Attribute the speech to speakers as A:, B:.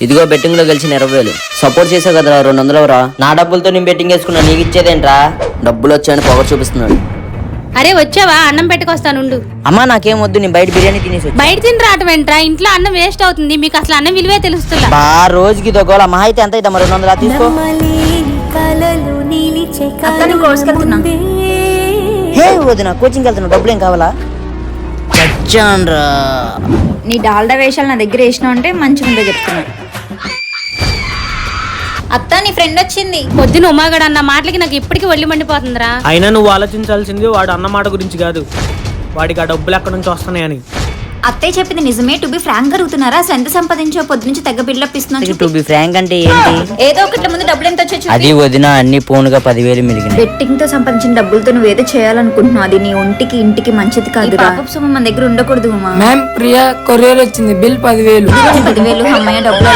A: ఇదిగో బెట్టింగ్ లో గెలిచిన 20,000 సపోర్ట్ చేసావు కదరా 200 రా. నా డబ్బులతో నేను బెట్టింగ్ వేసుకున్నా, నీకు ఇచ్చేదేంట్రా? డబ్బులు వచ్చాయని పొగరు చూపిస్తున్నాడు.
B: అరే వచ్చావా? అన్నం పెట్టుకొస్తానుండు.
A: అమ్మా నాకేం వద్దు, నేను బయట బిర్యానీ తినేసి
B: బయట తిని రావటం ఏంట్రా? ఇంట్లో అన్నం వేస్ట్ అవుతుంది. మీకు అసలు అన్నం విలువే తెలుస్తుందా?
A: రోజుకి దొంగల మహా అయితే ఎంత అయితే 200 తీసుకో. హే వదిన, కోచింగ్కి వెళ్తున్నా, డబ్బులు ఏం కావాలా? చచ్చాన్రా.
C: నీ డాల్డా వేషాలు నా దగ్గర వేసినావు అంటే మంచిగా ఉందో చెప్తున్నా. అత్త నీ ఫ్రెండ్ వచ్చింది.
B: పొద్దున ఉమాగడ అన్న మాటలకి నాకు ఇప్పటికీ ఒళ్ళు మండిపోతుందిరా.
D: అయినా నువ్వు ఆలోచించాల్సింది వాడు అన్న మాట గురించి కాదు, వాడికి ఆ డబ్బులు ఎక్కడి నుంచి వస్తున్నాయని.
C: అత్తయ్య చెప్పింది నిజమే. టు బి ఫ్రాంక్ గారుతున్నారా? అసలు ఎంత సంపాదించో పొద్దు నుంచి తెగ బిల్డప్ ఇస్తున్నావు.
A: టు బి ఫ్రాంక్ అంటే ఏంటి?
C: ఏదో ఒకటి ముందు డబ్బులు ఎంత వచ్చాయి
A: అది వదిన, అన్ని పోనుగా 10,000 మిలిగినాయి.
C: బెట్టింగ్ తో సంపాదించిన డబ్బులతో నువ్వు ఏదో చేయాలనుకుంటున్నావు. అది నీ ఒంటికి ఇంటికి మంచిది కాదు. పాపపు సొమ్ము మన దగ్గర ఉండకూడదు.
E: మ్యామ్ ప్రియా కొరియర్ వచ్చింది, బిల్ 10,000.
C: 10,000 అమ్మాయి డబ్బులు